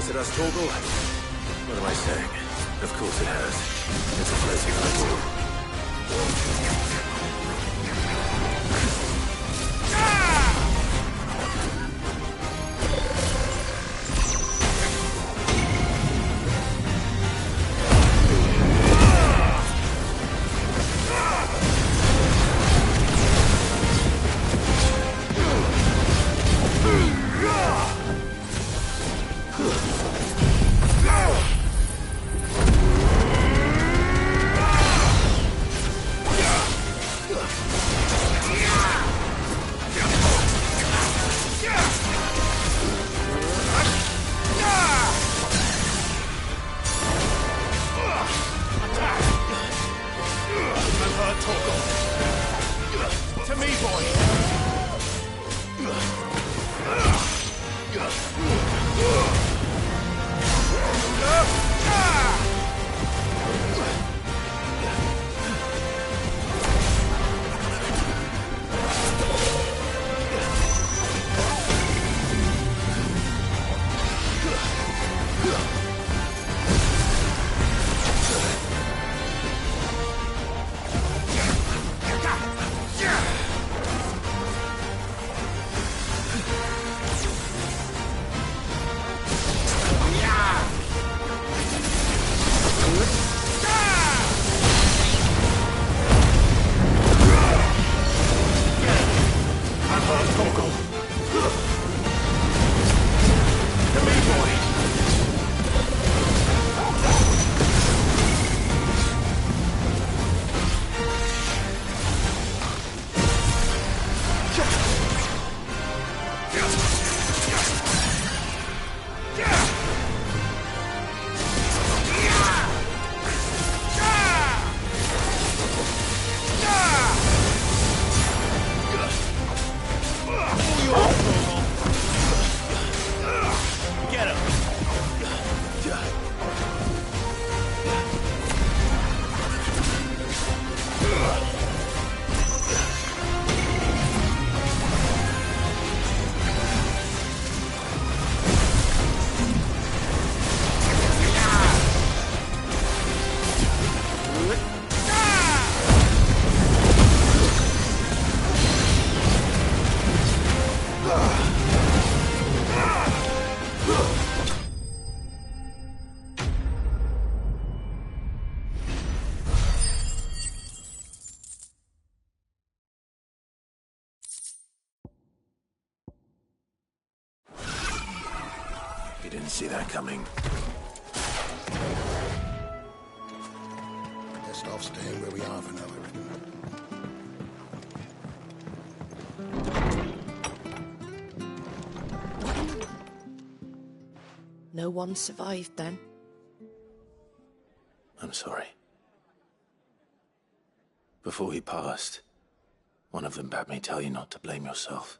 chance at us, Torgal? What am I saying? Of course it has. It's a blessing I do. You didn't see that coming. Best off staying where we are for now, I reckon. No one survived then? I'm sorry. Before he passed, one of them bade me tell you not to blame yourself.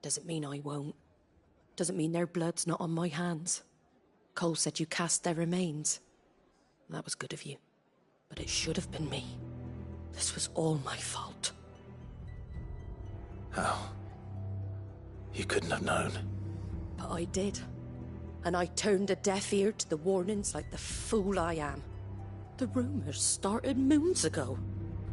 Doesn't mean I won't. Doesn't mean their blood's not on my hands. Cole said you cast their remains. That was good of you. But it should have been me. This was all my fault. How? You couldn't have known. But I did. And I turned a deaf ear to the warnings like the fool I am. The rumors started moons ago.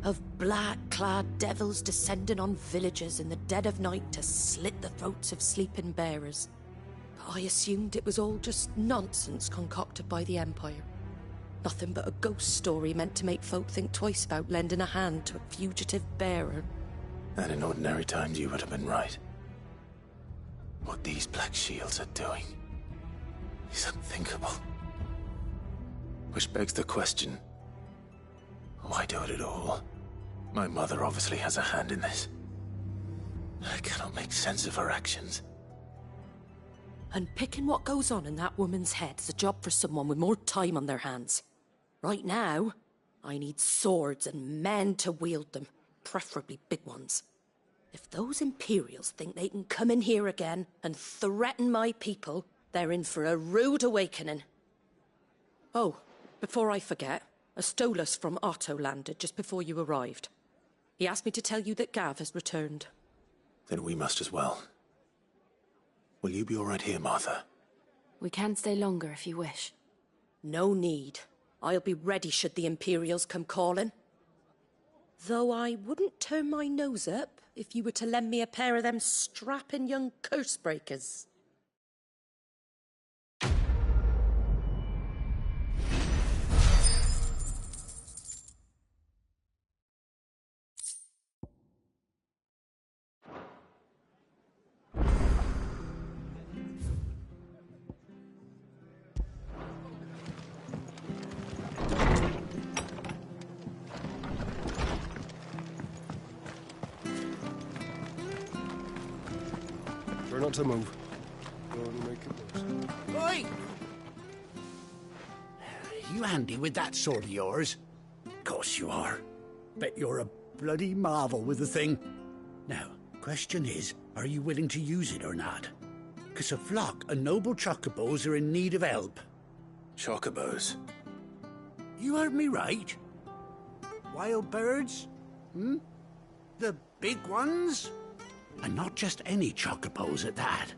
Of black-clad devils descending on villages in the dead of night to slit the throats of sleeping bearers. But I assumed it was all just nonsense concocted by the Empire. Nothing but a ghost story meant to make folk think twice about lending a hand to a fugitive bearer. And in ordinary times you would have been right. What these Black Shields are doing is unthinkable. Which begs the question, why do it at all? My mother obviously has a hand in this. I cannot make sense of her actions. And picking what goes on in that woman's head is a job for someone with more time on their hands. Right now, I need swords and men to wield them, preferably big ones. If those Imperials think they can come in here again and threaten my people, they're in for a rude awakening. Oh, before I forget, a Stolas from Otto landed just before you arrived. He asked me to tell you that Gav has returned. Then we must as well. Will you be all right here, Martha? We can stay longer if you wish. No need. I'll be ready should the Imperials come calling. Though I wouldn't turn my nose up if you were to lend me a pair of them strapping young curse breakers. Try not to move. Don't wanna make it worse. Oi! You handy with that sword of yours? Course you are. Bet you're a bloody marvel with the thing. Now, question is, are you willing to use it or not? 'Cause a flock of noble chocobos are in need of help. Chocobos? You heard me right. Wild birds? Hmm? The big ones? And not just any chocobos at that.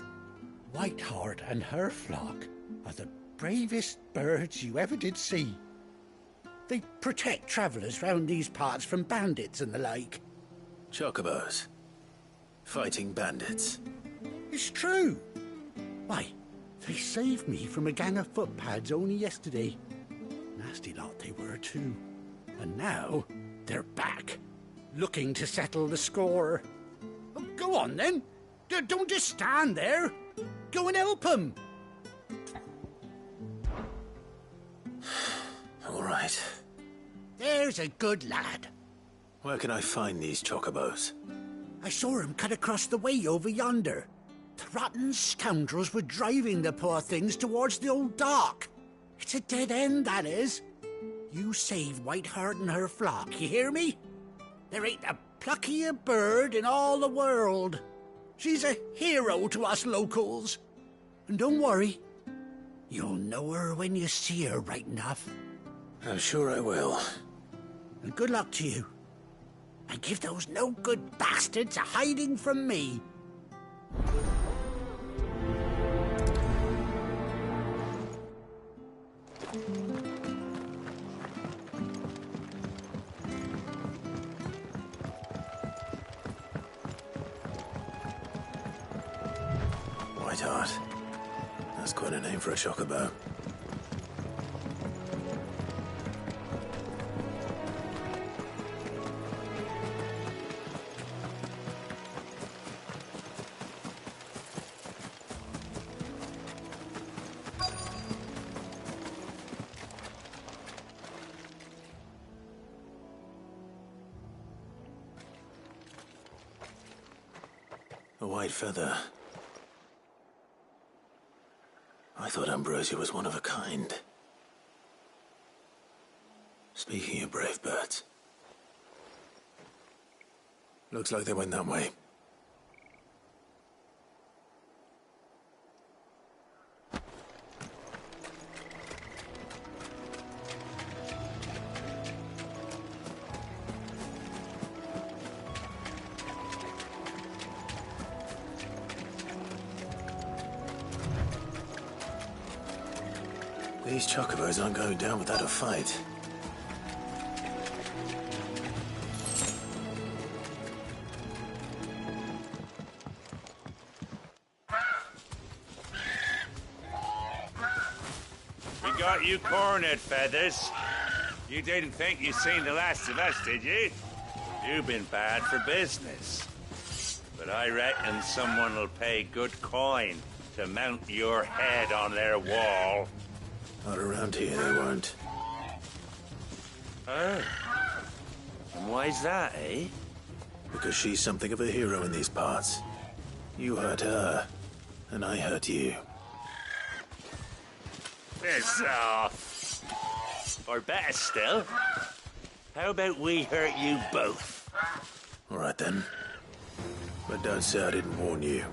Whiteheart and her flock are the bravest birds you ever did see. They protect travellers round these parts from bandits and the like. Chocobos? Fighting bandits? It's true. Why, they saved me from a gang of footpads only yesterday. Nasty lot they were too. And now they're back, looking to settle the score. Well, go on then. Don't just stand there. Go and help them. All right. There's a good lad. Where can I find these chocobos? I saw him cut across the way over yonder. The rotten scoundrels were driving the poor things towards the old dock. It's a dead end, that is. You save Whiteheart and her flock, you hear me? There ain't a pluckier bird in all the world. She's a hero to us locals. And don't worry, you'll know her when you see her right enough. I'm sure I will. And good luck to you. And give those no-good bastards a hiding from me. Whiteheart. That's quite a name for a chocobo. A white feather. I thought Ambrosia was one of a kind. Speaking of brave birds. Looks like they went that way. These chocobos aren't going down without a fight. We got you cornered, Feathers. You didn't think you'd seen the last of us, did you? You've been bad for business. But I reckon someone will pay good coin to mount your head on their wall. Not around here, they won't. Oh. And why's that, eh? Because she's something of a hero in these parts. You hurt her, and I hurt you. Piss off. Or better still, how about we hurt you both? All right then. But don't say I didn't warn you.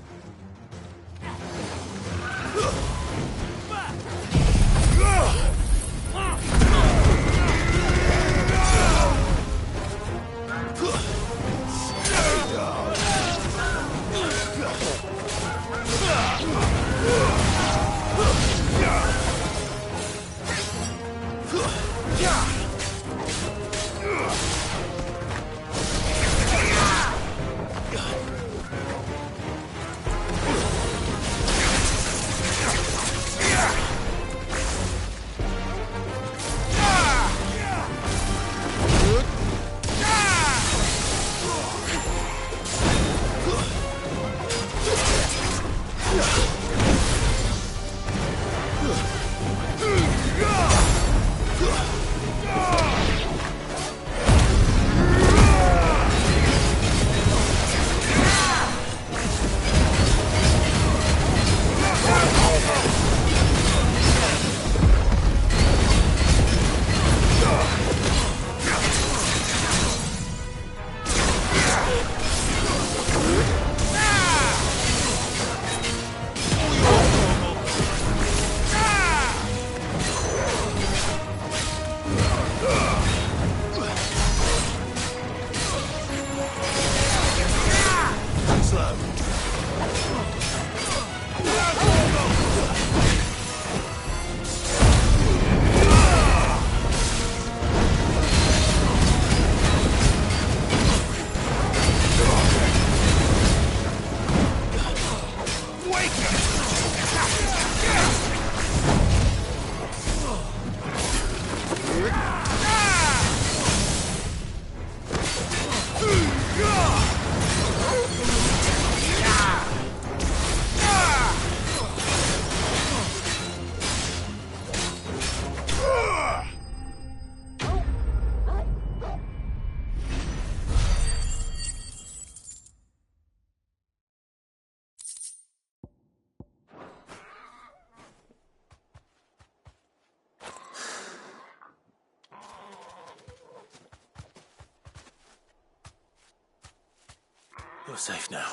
You're safe now.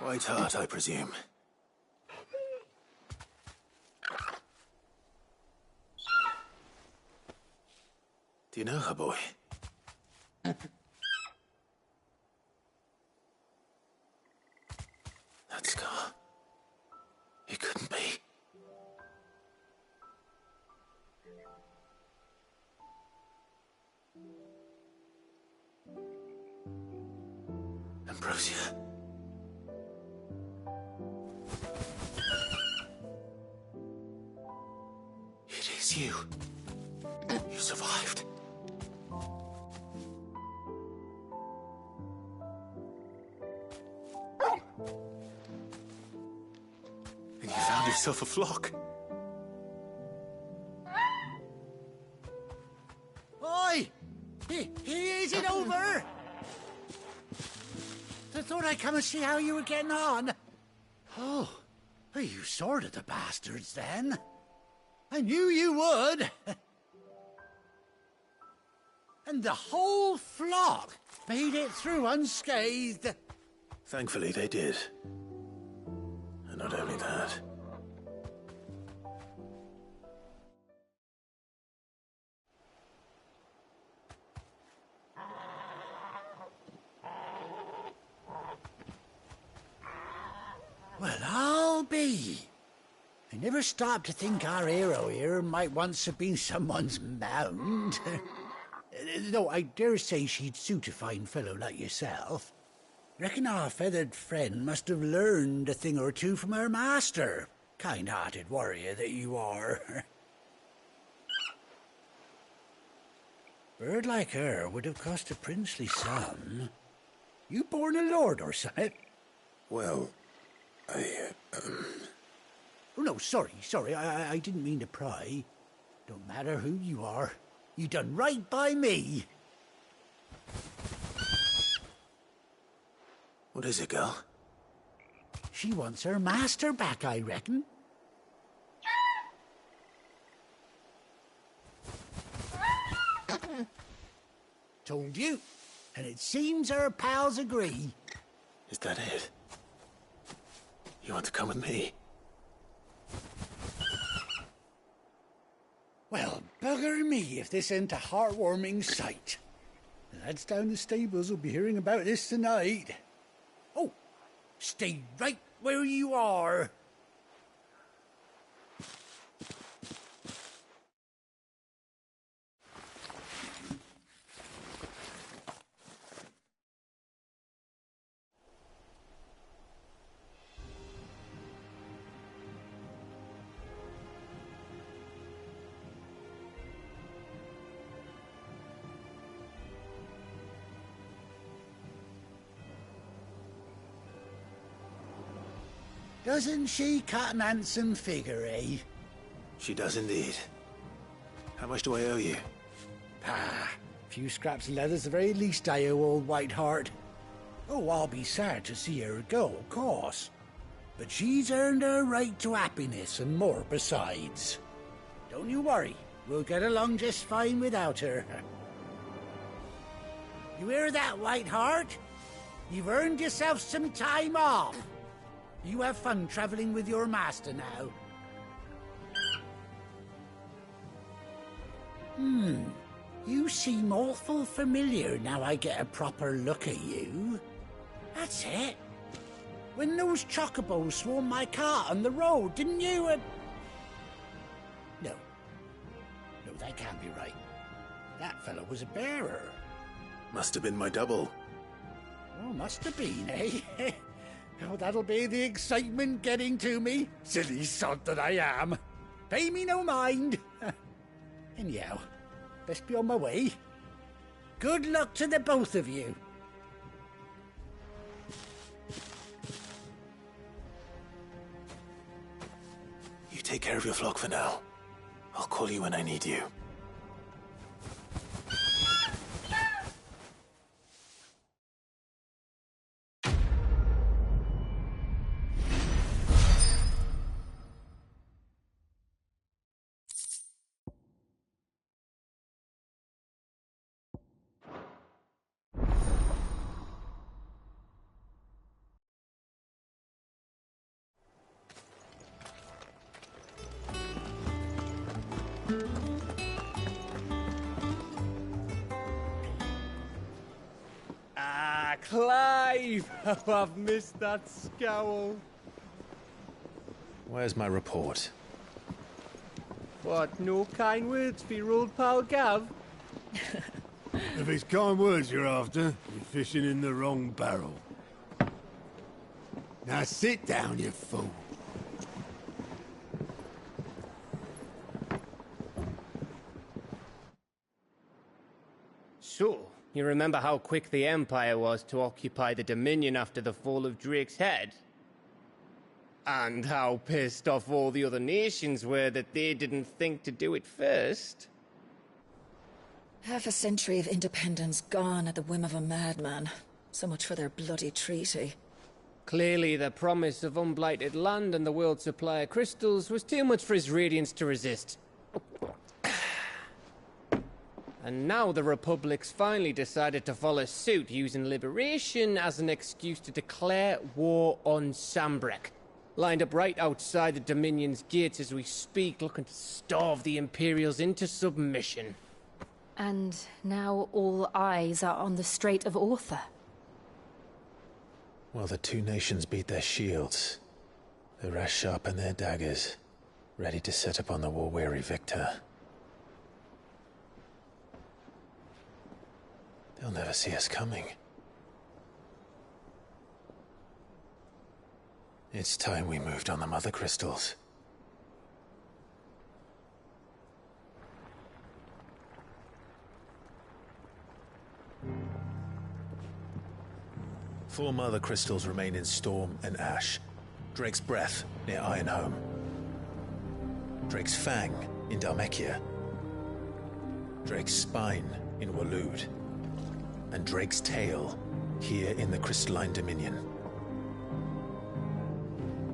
White Heart, I presume. Do you know her, boy? That scar. It couldn't be. Ambrosia. It is you. You survived. And you found yourself a flock. Oi! Is it over? I thought I'd come and see how you were getting on. Oh, you sorted the bastards then. I knew you would. And the whole flock made it through unscathed. Thankfully, they did. And not only that. Well, I'll be. I never stopped to think our hero here might once have been someone's mount. Though I dare say she'd suit a fine fellow like yourself. Reckon our feathered friend must have learned a thing or two from her master. Kind-hearted warrior that you are. Bird like her would have cost a princely sum. You born a lord or something? Well, Oh, no, sorry. I didn't mean to pry. Don't matter who you are. You done right by me. What is it, girl? She wants her master back, I reckon. Told you. And it seems her pals agree. Is that it? You want to come with me? Well, bugger me if this ain't a heartwarming sight. The lads down the stables will be hearing about this tonight. Oh, stay right where you are. Doesn't she cut an handsome figure, eh? She does indeed. How much do I owe you? A few scraps of leather's the very least I owe old White Heart. Oh, I'll be sad to see her go, of course. But she's earned her right to happiness and more besides. Don't you worry, we'll get along just fine without her. You hear that, White Heart? You've earned yourself some time off. You have fun traveling with your master now. You seem awful familiar now I get a proper look at you. That's it. When those chocobos swarmed my cart on the road, didn't you? No, that can't be right. That fellow was a bearer. Must have been my double. Oh, must have been, eh? Oh, that'll be the excitement getting to me. Silly sod that I am. Pay me no mind. Anyhow, best be on my way. Good luck to the both of you. You take care of your flock for now. I'll call you when I need you. Clive! Oh, I've missed that scowl. Where's my report? What, no kind words for your old pal Gav? If it's kind words you're after, you're fishing in the wrong barrel. Now sit down, you fool. So, you remember how quick the Empire was to occupy the Dominion after the fall of Drake's head? And how pissed off all the other nations were that they didn't think to do it first? Half a century of independence gone at the whim of a madman. So much for their bloody treaty. Clearly, the promise of unblighted land and the world's supply of crystals was too much for his radiance to resist. And now the Republic's finally decided to follow suit, using liberation as an excuse to declare war on Sambrek. Lined up right outside the Dominion's gates as we speak, looking to starve the Imperials into submission. And now all eyes are on the Strait of Aether. While the two nations beat their shields, the rest sharpen their daggers, ready to set upon the war-weary victor. They'll never see us coming. It's time we moved on the Mothercrystals. Four Mothercrystals remain in Storm and Ash. Drake's Breath near Ironhome. Drake's Fang in Dhalmekia. Drake's Spine in Waloed. And Drake's Tail here in the Crystalline Dominion.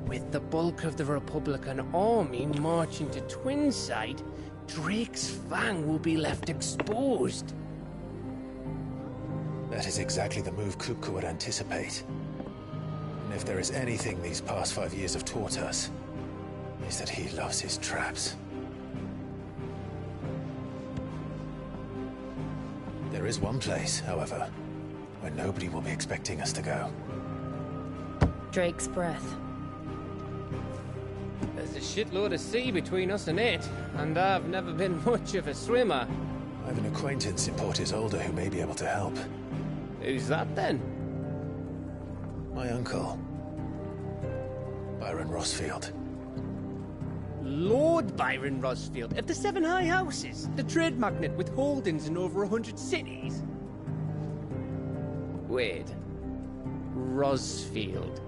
With the bulk of the Republican army marching to Twinside, Drake's Fang will be left exposed. That is exactly the move Kupka would anticipate. And if there is anything these past 5 years have taught us, is that he loves his traps. There is one place, however, where nobody will be expecting us to go. Drake's Breath. There's a shitload of sea between us and it, and I've never been much of a swimmer. I have an acquaintance in Port Isolde who may be able to help. Who's that then? My uncle, Byron Rossfield. Lord Byron Rossfield of the Seven High Houses, the trade magnate with holdings in over 100 cities. Wait, Rossfield.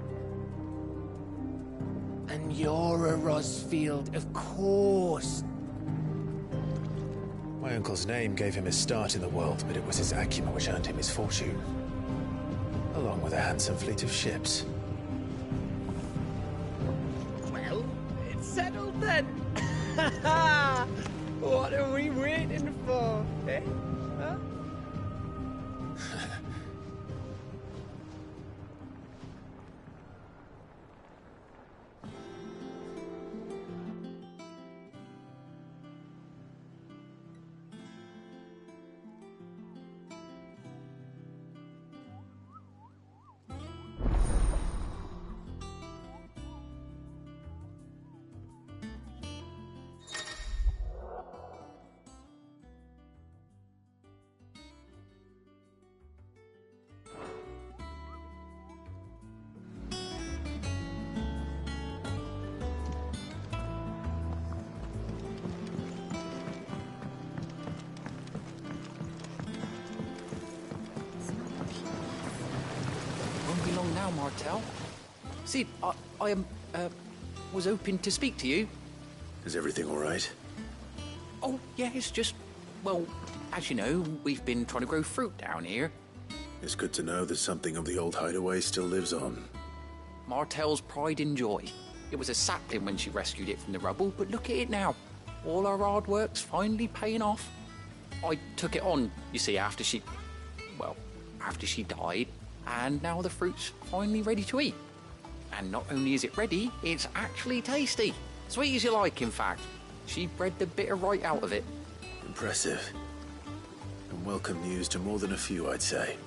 And you're a Rossfield, of course. My uncle's name gave him his start in the world, but it was his acumen which earned him his fortune. Along with a handsome fleet of ships. Well, it's settled then. What are we waiting for, eh? Huh? now, Martel. Sid, I was hoping to speak to you. Is everything all right? Oh, yeah, it's just, well, as you know, we've been trying to grow fruit down here. It's good to know that something of the old hideaway still lives on. Martel's pride and joy. It was a sapling when she rescued it from the rubble, but look at it now. All our hard work's finally paying off. I took it on, you see, after she died, and now the fruit's finally ready to eat. And not only is it ready, it's actually tasty. Sweet as you like, in fact. She bred the bitter right out of it. Impressive. And welcome news to more than a few, I'd say.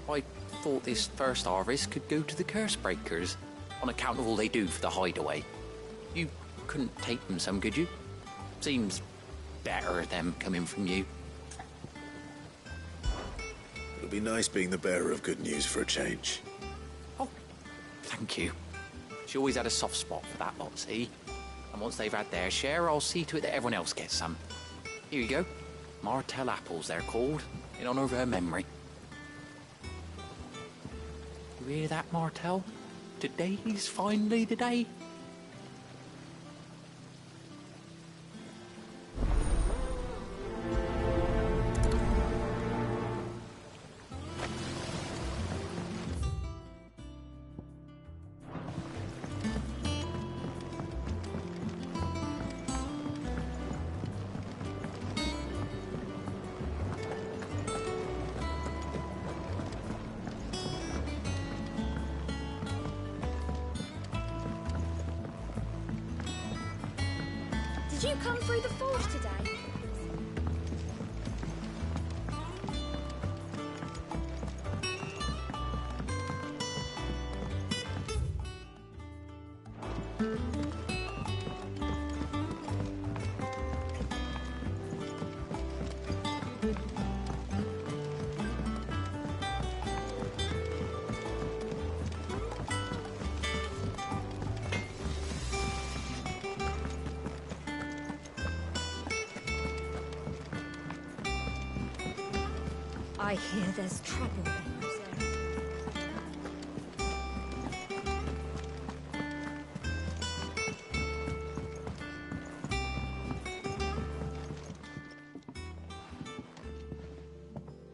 I thought this first harvest could go to the curse breakers, on account of all they do for the hideaway. You couldn't take them some, could you? Seems better them coming from you. It'll be nice being the bearer of good news for a change. Oh, thank you. She always had a soft spot for that lot, see? And once they've had their share, I'll see to it that everyone else gets some. Here you go. Martel apples, they're called, in honor of her memory. You hear that, Martel? Today's finally the day. Did you come through the forge today? I hear there's trouble there.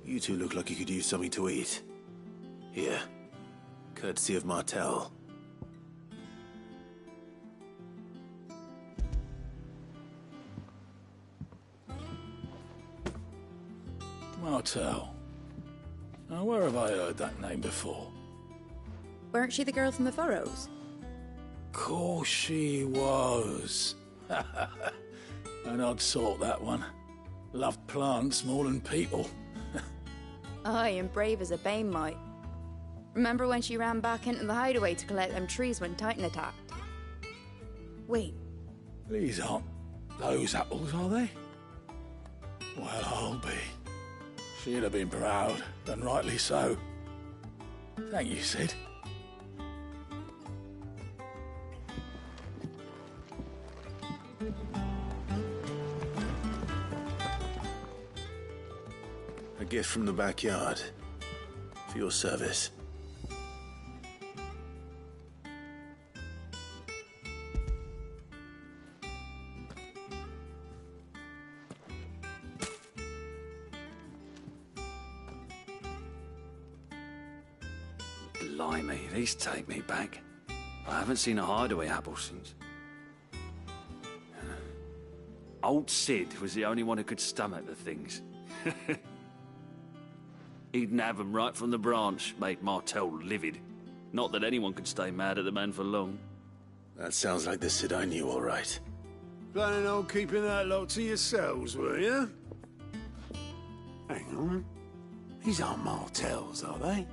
You two look like you could use something to eat. Here, courtesy of Martel. Martel. Now, where have I heard that name before? Weren't she the girl from the furrows? Course she was. An odd sort, that one. Loved plants more than people. Aye, and brave as a bane might. Remember when she ran back into the hideaway to collect them trees when Titan attacked? Wait. These aren't those apples, are they? Well, I'll be. She'd have been proud, and rightly so. Thank you, Sid. A gift from the backyard. For your service. Blimey, these take me back. I haven't seen a hideaway apple since. Old Sid was the only one who could stomach the things. He'd nab them right from the branch, made Martel livid. Not that anyone could stay mad at the man for long. That sounds like the Sid I knew, all right. Planning on keeping that lot to yourselves, were you? Hang on. These aren't Martels, are they?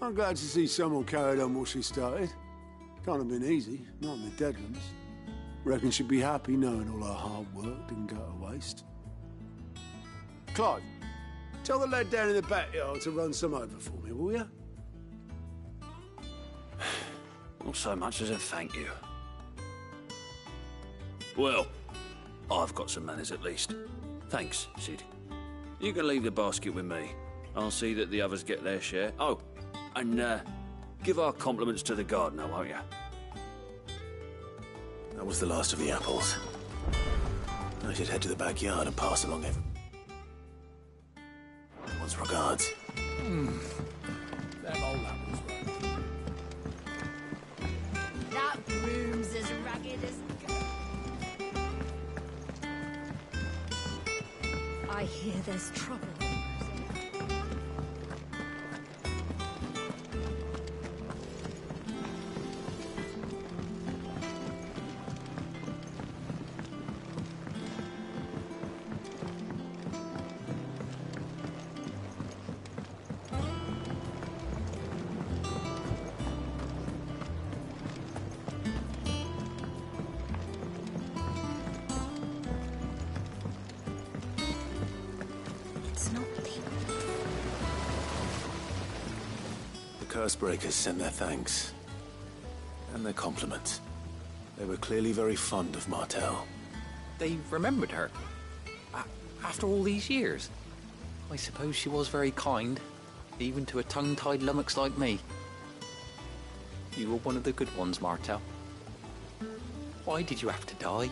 I'm glad to see someone carried on what she started. Can't have been easy, not in the Deadlands. Reckon she'd be happy knowing all her hard work didn't go to waste. Clive, tell the lad down in the backyard to run some over for me, will you? Not so much as a thank you. Well, I've got some manners at least. Thanks, Sid. You can leave the basket with me. I'll see that the others get their share. Oh, and give our compliments to the gardener, won't you? That was the last of the apples. I should head to the backyard and pass along every... Once regards. Them old apples, right? That broom's as ragged as... I hear there's trouble. Cursebreakers sent their thanks. And their compliments. They were clearly very fond of Martell. They remembered her. After all these years. I suppose she was very kind, even to a tongue-tied lummox like me. You were one of the good ones, Martell. Why did you have to die?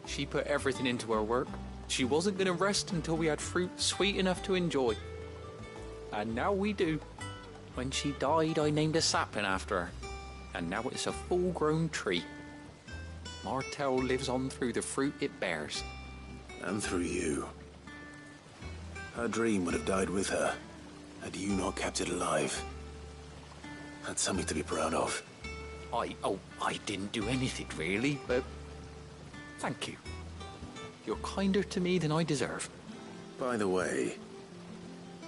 She put everything into her work. She wasn't going to rest until we had fruit sweet enough to enjoy. And now we do. When she died, I named a sapling after her. And now it's a full-grown tree. Martell lives on through the fruit it bears. And through you. Her dream would have died with her, had you not kept it alive. That's something to be proud of. I didn't do anything really, but thank you. You're kinder to me than I deserve. By the way,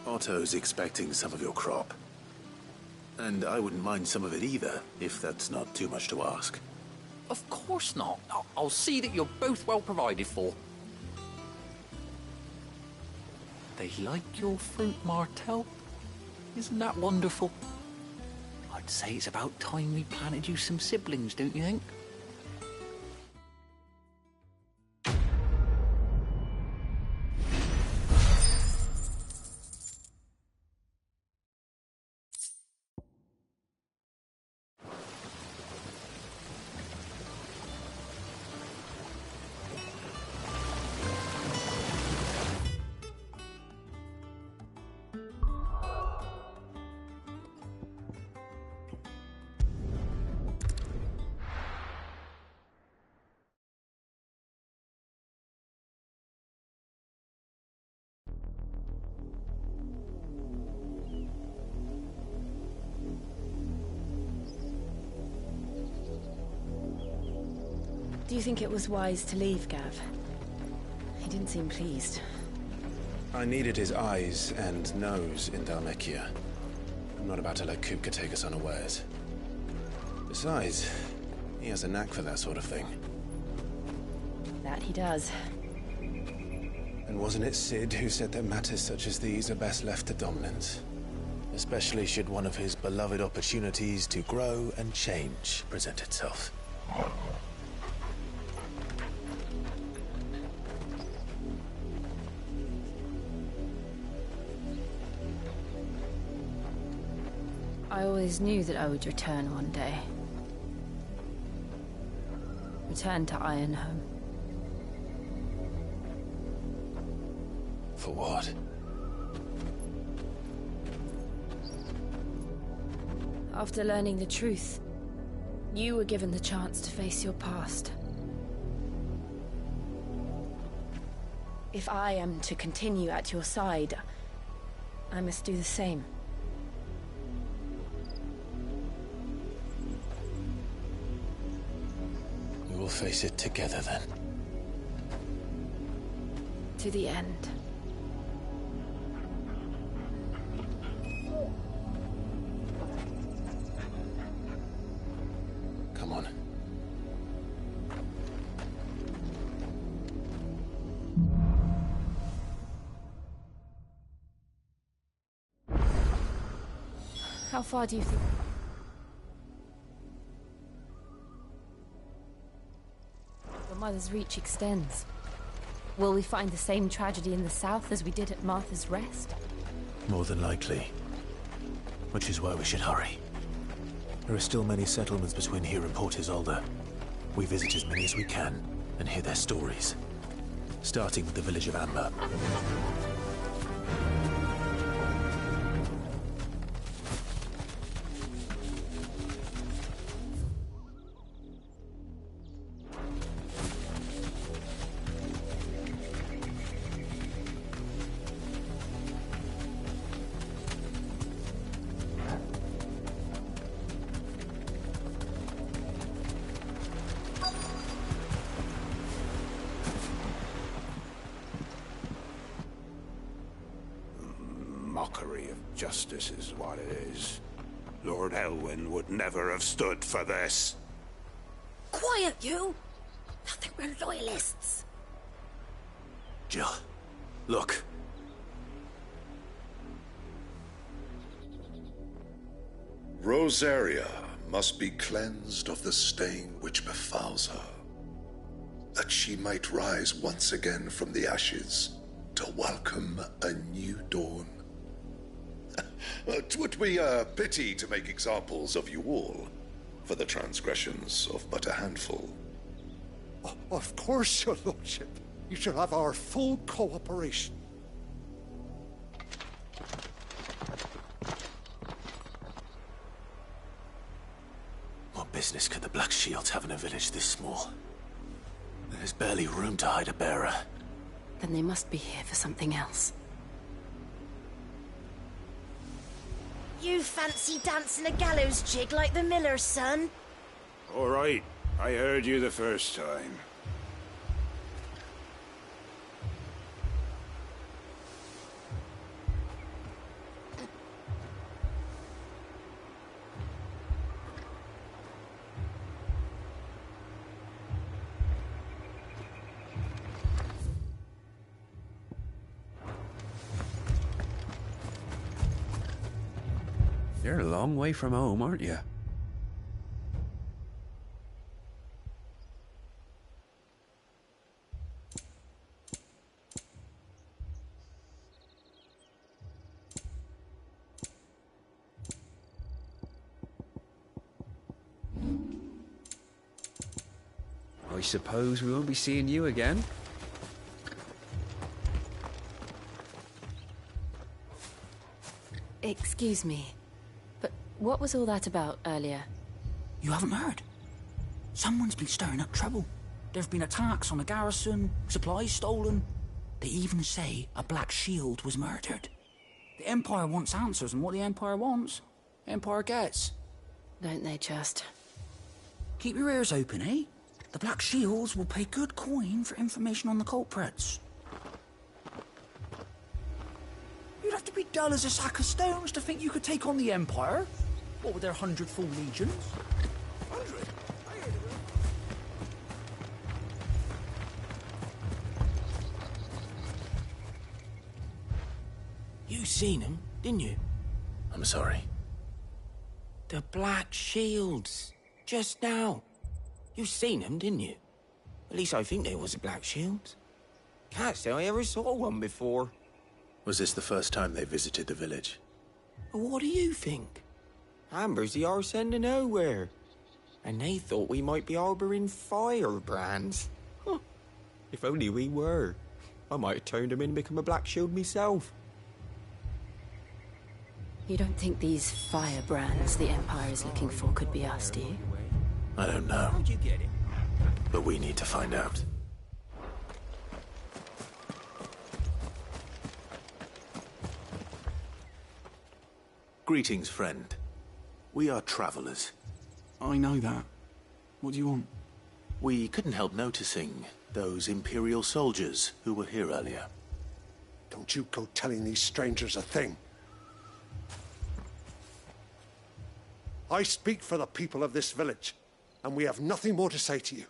Otto's expecting some of your crop. And I wouldn't mind some of it either, if that's not too much to ask. Of course not. I'll see that you're both well provided for. They like your fruit, Martell. Isn't that wonderful? I'd say it's about time we planted you some siblings, don't you think? Do you think it was wise to leave, Gav? He didn't seem pleased. I needed his eyes and nose in Dhalmekia. I'm not about to let Kupka take us unawares. Besides, he has a knack for that sort of thing. That he does. And wasn't it Sid who said that matters such as these are best left to dominance? Especially should one of his beloved opportunities to grow and change present itself. I always knew that I would return one day. Return to Ironhome. For what? After learning the truth, you were given the chance to face your past. If I am to continue at your side, I must do the same. We will face it together then. To the end. Come on. How far do you think? Your mother's reach extends. Will we find the same tragedy in the south as we did at Martha's Rest? More than likely. Which is why we should hurry. There are still many settlements between here and Port Isolde. We visit as many as we can and hear their stories. Starting with the village of Amber. Mockery of justice is what it is. Lord Elwyn would never have stood for this. Quiet, you! Nothing, we're loyalists. Jill, look. Rosaria must be cleansed of the stain which befouls her, that she might rise once again from the ashes to welcome a new dawn. 'Twould be a pity to make examples of you all for the transgressions of but a handful. Of course, your lordship. You shall have our full cooperation. What business could the Black Shields have in a village this small? There's barely room to hide a bearer. Then they must be here for something else. You fancy dancing a gallows jig like the miller's son? All right, I heard you the first time. You're a long way from home, aren't you? I suppose we won't be seeing you again. Excuse me, but what was all that about earlier? You haven't heard? Someone's been stirring up trouble. There have been attacks on the garrison, supplies stolen. They even say a Black Shield was murdered. The Empire wants answers, and what the Empire wants, Empire gets. Don't they just? Keep your ears open, eh? The Black Shields will pay good coin for information on the culprits. You'd have to be dull as a sack of stones to think you could take on the Empire. What with their 100 full legions? 100? You seen them, didn't you? I'm sorry. The Black Shields. Just now. You seen them, didn't you? At least I think there was a Black Shield. Can't say I ever saw one before. Was this the first time they visited the village? What do you think? Amber's the arse end of nowhere. And they thought we might be harbouring firebrands. Huh. If only we were. I might have turned them in and become a Black Shield myself. You don't think these firebrands the Empire is looking for could be us, do you? I don't know. How'd you get it? But we need to find out. Greetings, friend. We are travelers. I know that. What do you want? We couldn't help noticing those Imperial soldiers who were here earlier. Don't you go telling these strangers a thing. I speak for the people of this village, and we have nothing more to say to you.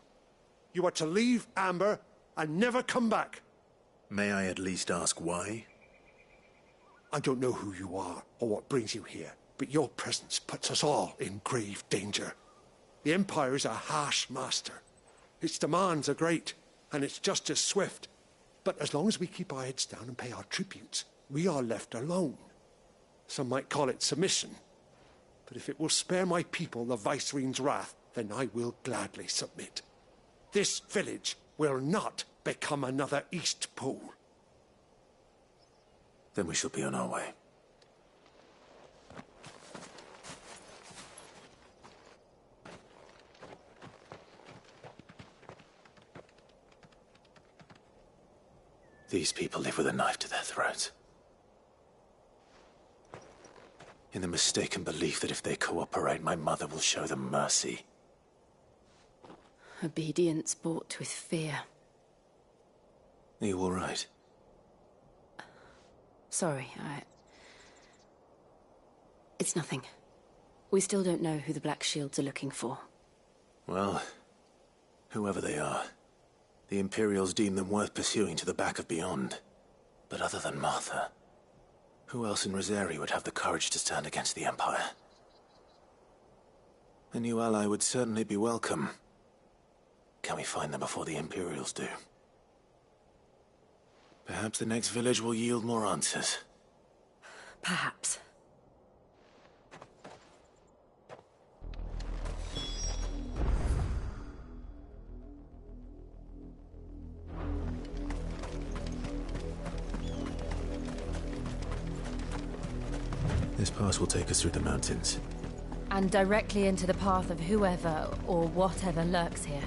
You are to leave Amber and never come back. May I at least ask why? I don't know who you are or what brings you here, but your presence puts us all in grave danger. The Empire is a harsh master. Its demands are great, and its justice swift. But as long as we keep our heads down and pay our tributes, we are left alone. Some might call it submission. But if it will spare my people the Viceroy's wrath, then I will gladly submit. This village will not become another East Pool. Then we shall be on our way. These people live with a knife to their throats. In the mistaken belief that if they cooperate, my mother will show them mercy. Obedience bought with fear. Are you all right? Sorry, It's nothing. We still don't know who the Black Shields are looking for. Well, whoever they are, the Imperials deem them worth pursuing to the back of beyond. But other than Martha, who else in Rosari would have the courage to stand against the Empire? A new ally would certainly be welcome. Can we find them before the Imperials do? Perhaps the next village will yield more answers. Perhaps. This pass will take us through the mountains. And directly into the path of whoever or whatever lurks here.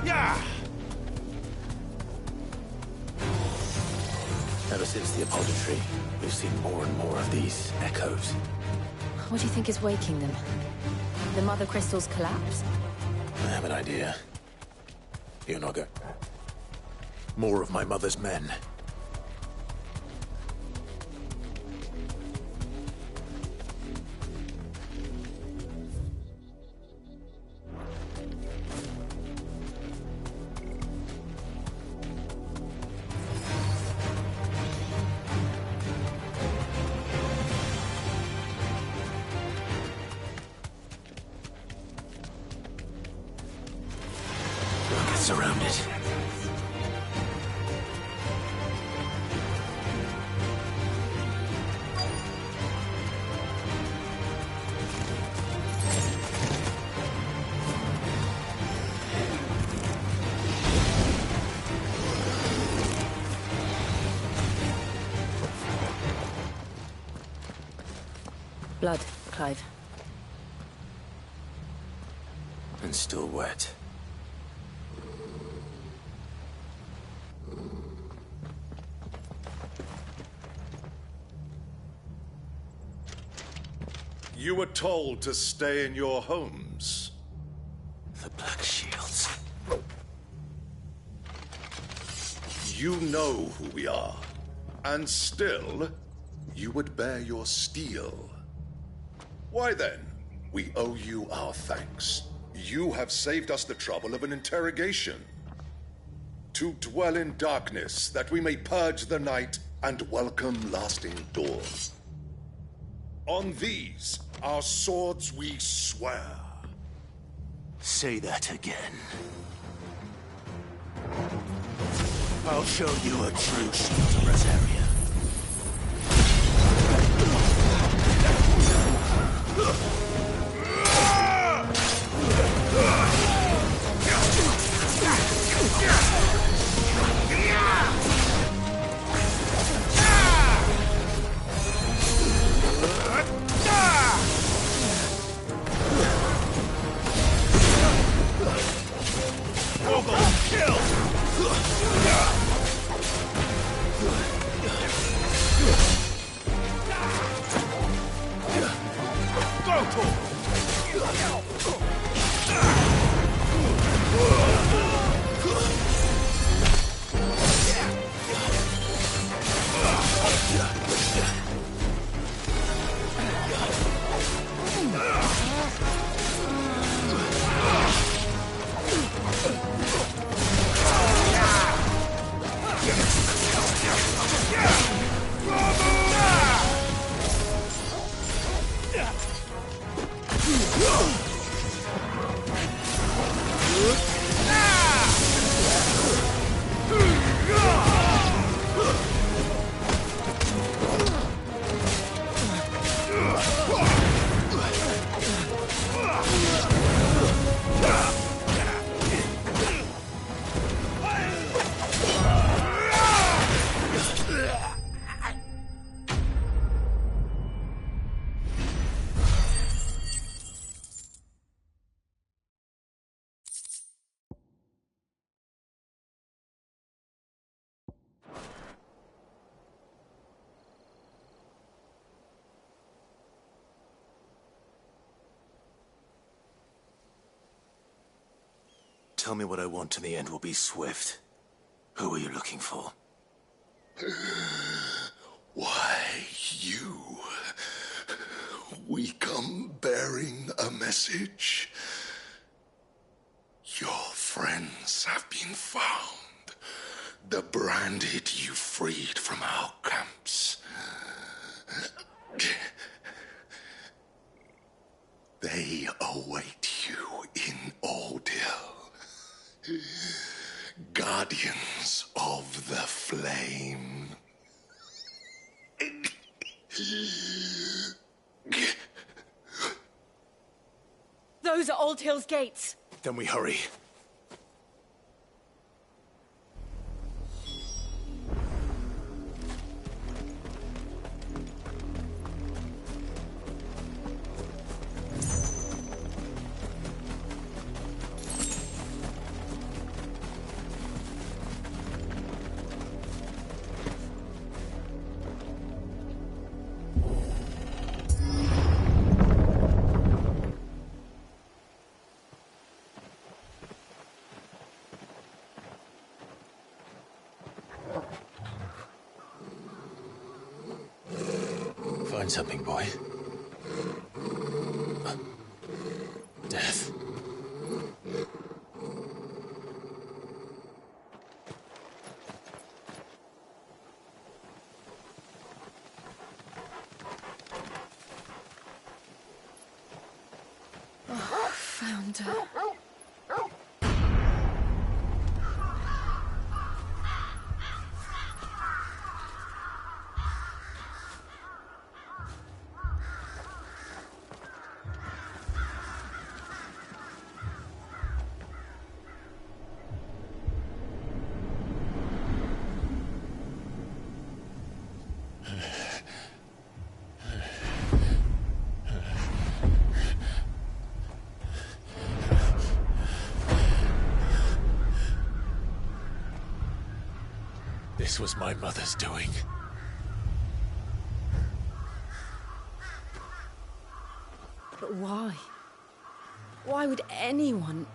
Yeah! Ever since the apodatory, we've seen more and more of these echoes. What do you think is waking them? The Mothercrystals collapse? I have an idea. Yonaga. More of my mother's men. Surrounded. Blood, Clive. And still wet. You were told to stay in your homes. The Black Shields. You know who we are. And still, you would bear your steel. Why then, we owe you our thanks. You have saved us the trouble of an interrogation. To dwell in darkness, that we may purge the night and welcome lasting dawn. On these, our swords we swear. Say that again. I'll show you a true shield of Rosaria. Go, tell me what I want and the end will be swift. Who are you looking for? Why, you. We come bearing a message. Your friends have been found. The branded you freed from our camps. They await you in Ordeal. Guardians of the Flame. Those are Old Hill's gates. Then we hurry. Find something, boy. Death. Oh, found her. This was my mother's doing. But why? Why would anyone...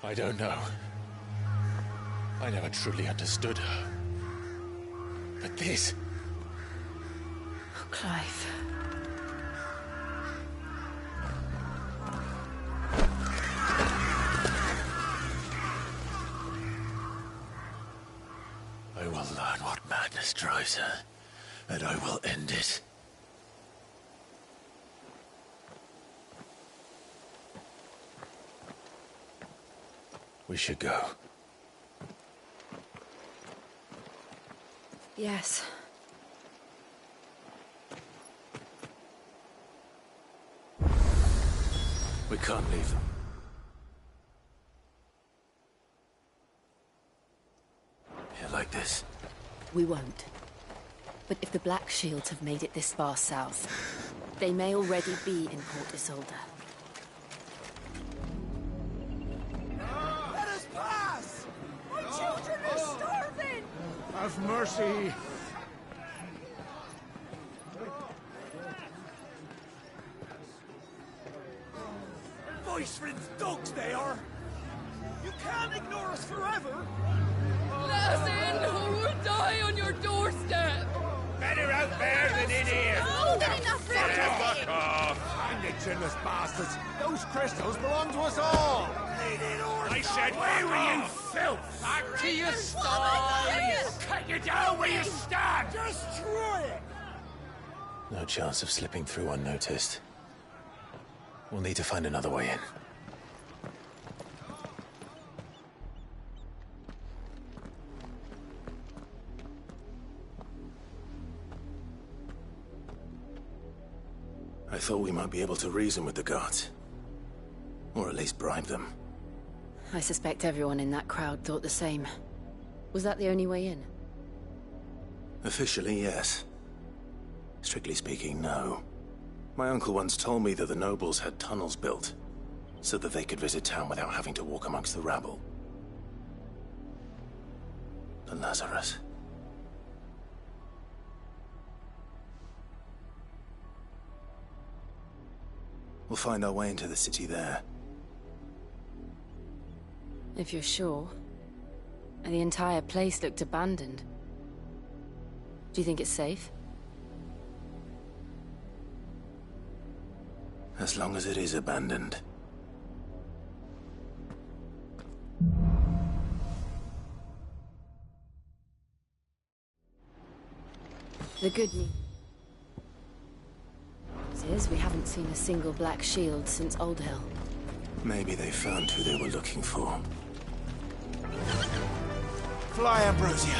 I don't know. I never truly understood her. But this... Oh, Clive. I will learn what madness drives her, and I will end it. We should go. Yes. We can't leave them. Here like this. We won't. But if the Black Shields have made it this far south, they may already be in Port Isolde. Let us pass! My children are starving! Have mercy. Voice-rinsed dogs they are! You can't ignore us forever! Let us in, or we'll die on your doorstep! Better out there than in here! More than enough room to Fuck off! And the chinless bastards! Those crystals belong to us all! I said, where were you, filth? Back to your stalls! Cut you down where you stand! Destroy it! No chance of slipping through unnoticed. We'll need to find another way in. I thought we might be able to reason with the guards. Or at least bribe them. I suspect everyone in that crowd thought the same. Was that the only way in? Officially, yes. Strictly speaking, no. My uncle once told me that the nobles had tunnels built, so that they could visit town without having to walk amongst the rabble. The Lazarus. We'll find our way into the city there. If you're sure. The entire place looked abandoned. Do you think it's safe? As long as it is abandoned. The good news is we haven't seen a single black shield since Old Hill. Maybe they found who they were looking for. Fly, Ambrosia!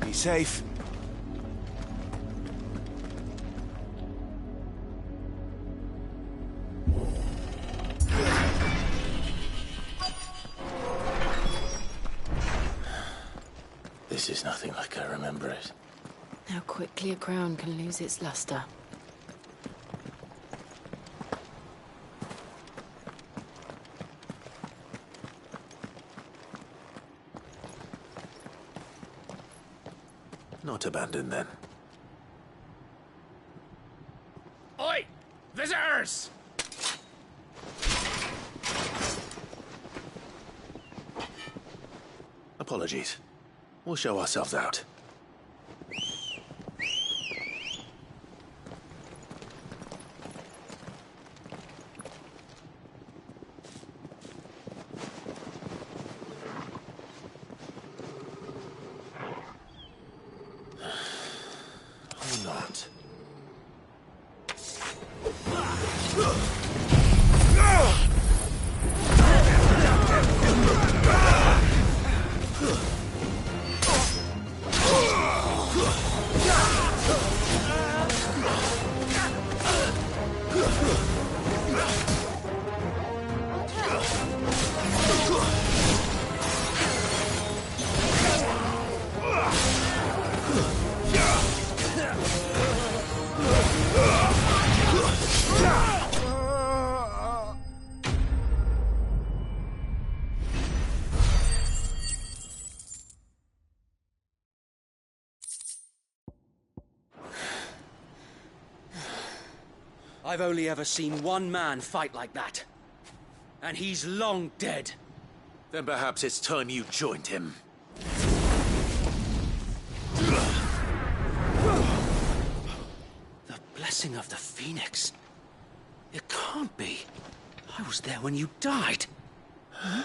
Be safe. This is nothing like I remember it. How quickly a crown can lose its luster. Not abandoned, then. Oi! Visitors! Apologies. We'll show ourselves out. Or not. I've only ever seen one man fight like that. And he's long dead. Then perhaps it's time you joined him. The blessing of the Phoenix. It can't be. I was there when you died. Huh?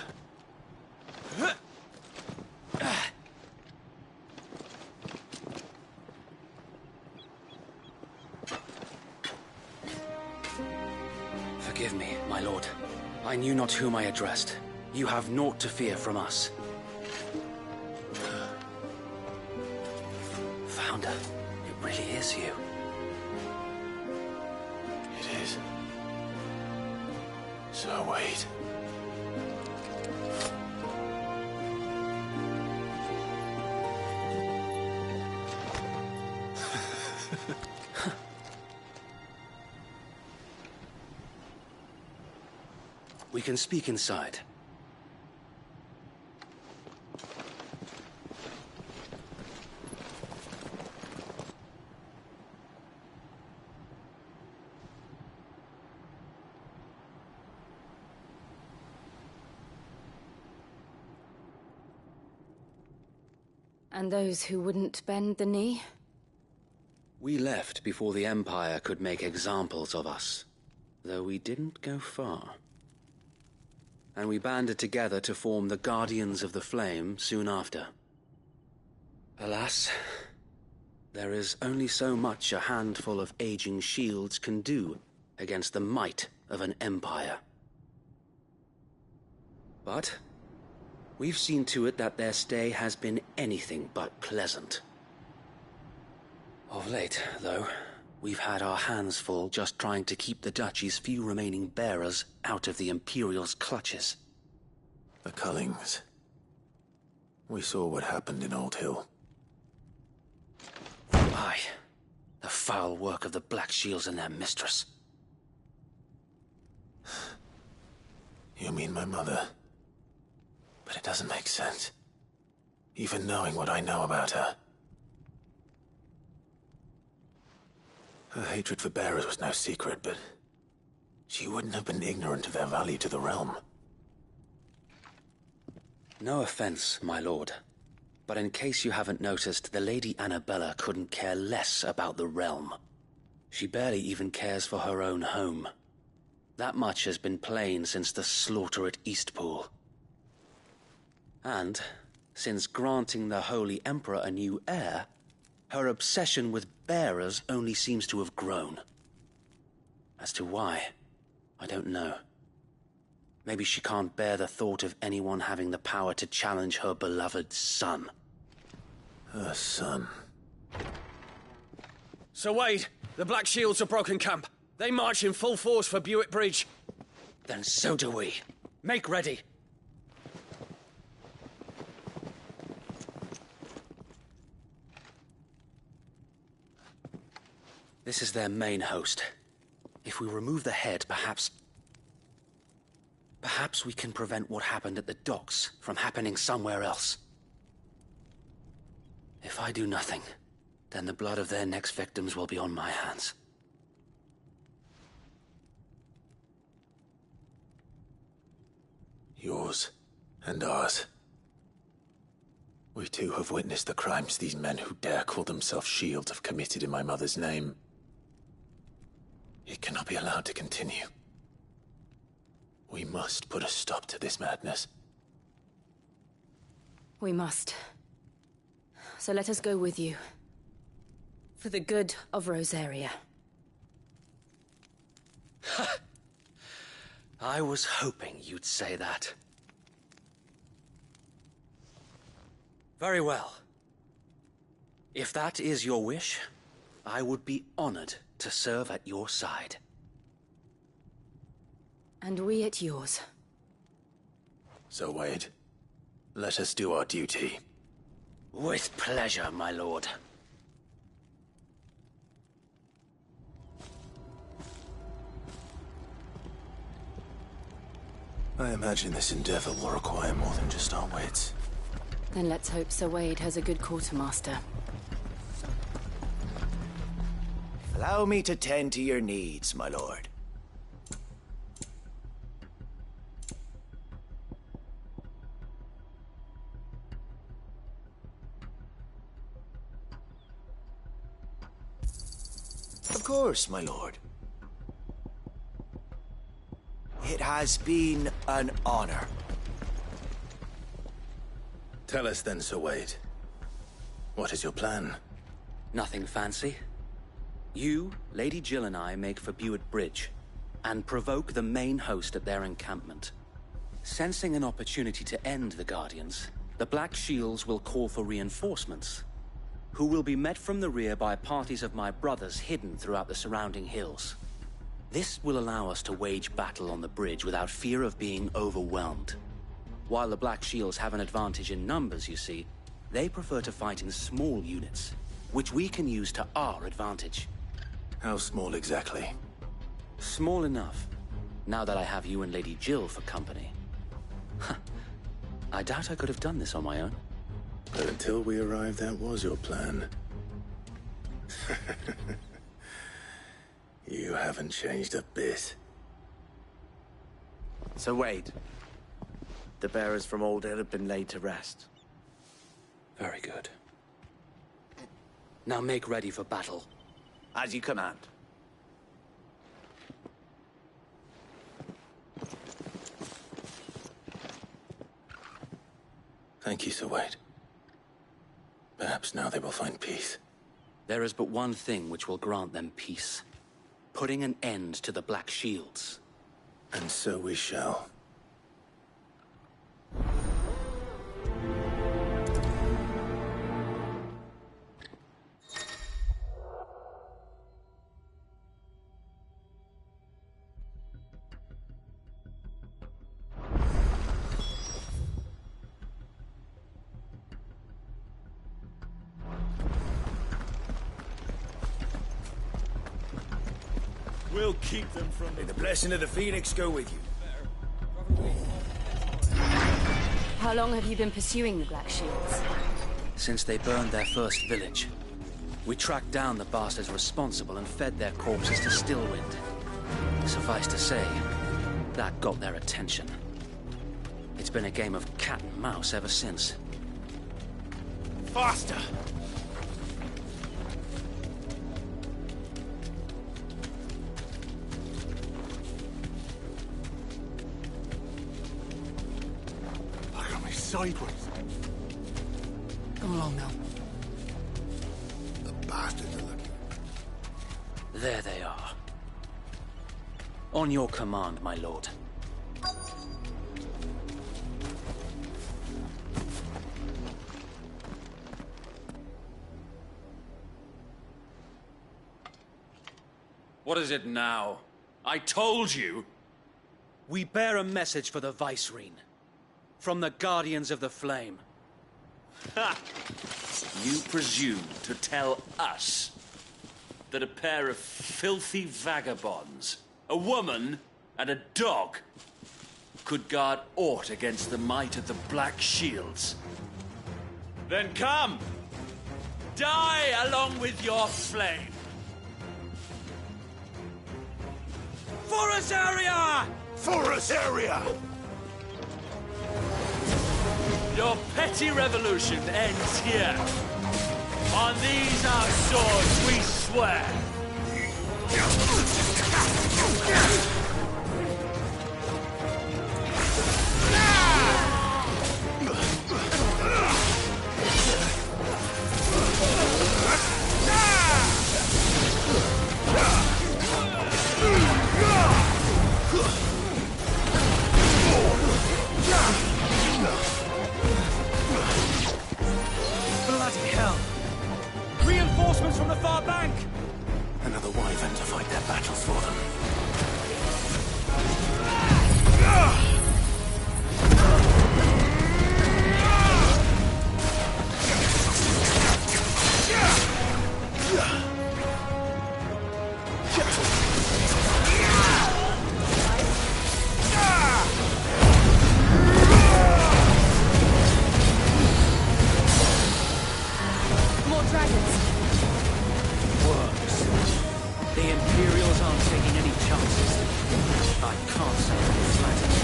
Forgive me, my lord. I knew not whom I addressed. You have naught to fear from us. Founder, it really is you. It is. So wait. We can speak inside. And those who wouldn't bend the knee? We left before the Empire could make examples of us, though we didn't go far. And we banded together to form the Guardians of the Flame soon after. Alas, there is only so much a handful of aging shields can do against the might of an empire. But we've seen to it that their stay has been anything but pleasant. Of late, though, we've had our hands full just trying to keep the Duchy's few remaining bearers out of the Imperial's clutches. The Cullings. We saw what happened in Old Hill. Aye. The foul work of the Black Shields and their mistress. You mean my mother? But it doesn't make sense. Even knowing what I know about her. Her hatred for bearers was no secret, but she wouldn't have been ignorant of their value to the realm. No offense, my lord. But in case you haven't noticed, the Lady Annabella couldn't care less about the realm. She barely even cares for her own home. That much has been plain since the slaughter at Eastpool. And, since granting the Holy Emperor a new heir, her obsession with bearers only seems to have grown. As to why, I don't know. Maybe she can't bear the thought of anyone having the power to challenge her beloved son. Her son? Sir Wade, the Black Shields have broken camp. They march in full force for Buick Bridge. Then so do we. Make ready. This is their main host. If we remove the head, perhaps we can prevent what happened at the docks from happening somewhere else. If I do nothing, then the blood of their next victims will be on my hands. Yours and ours. We too have witnessed the crimes these men who dare call themselves shields have committed in my mother's name. It cannot be allowed to continue. We must put a stop to this madness. We must. So let us go with you. For the good of Rosaria. I was hoping you'd say that. Very well. If that is your wish, I would be honored to serve at your side. And we at yours. So, Wade, let us do our duty. With pleasure, my lord. I imagine this endeavor will require more than just our wits. Then let's hope Sir Wade has a good quartermaster. Allow me to tend to your needs, my lord. Of course, my lord. It has been an honor. Tell us then, Sir Wade. What is your plan? Nothing fancy. You, Lady Jill and I make for Buick Bridge, and provoke the main host at their encampment. Sensing an opportunity to end the Guardians, the Black Shields will call for reinforcements, who will be met from the rear by parties of my brothers hidden throughout the surrounding hills. This will allow us to wage battle on the bridge without fear of being overwhelmed. While the Black Shields have an advantage in numbers, you see, they prefer to fight in small units, which we can use to our advantage. How small exactly? Small enough, now that I have you and Lady Jill for company. I doubt I could have done this on my own. But until we arrived, that was your plan. You haven't changed a bit. Sir Wade, the bearers from Old Hill have been laid to rest. Very good. Now make ready for battle. As you command. Thank you, Sir Wade. Perhaps now they will find peace. There is but one thing which will grant them peace. Putting an end to the Black Shields. And so we shall. We'll keep them from... May the blessing of the Phoenix go with you. How long have you been pursuing the Black Shields? Since they burned their first village. We tracked down the bastards responsible and fed their corpses to Stillwind. Suffice to say, that got their attention. It's been a game of cat and mouse ever since. Faster! Look at me sideways. Come along now. The bastards are looking. There they are. On your command, my lord. What is it now? I told you! We bear a message for the Vicereine. From the Guardians of the Flame. Ha! You presume to tell us that a pair of filthy vagabonds, a woman and a dog, could guard aught against the might of the Black Shields? Then come! Die along with your flame! Forest area! Forest area! Your petty revolution ends here. On these our swords we swear. Bloody hell! Reinforcements from the far bank! Another wyvern to fight their battles for them. More dragons. Works. The Imperials aren't taking any chances. I can't say I'm flattered.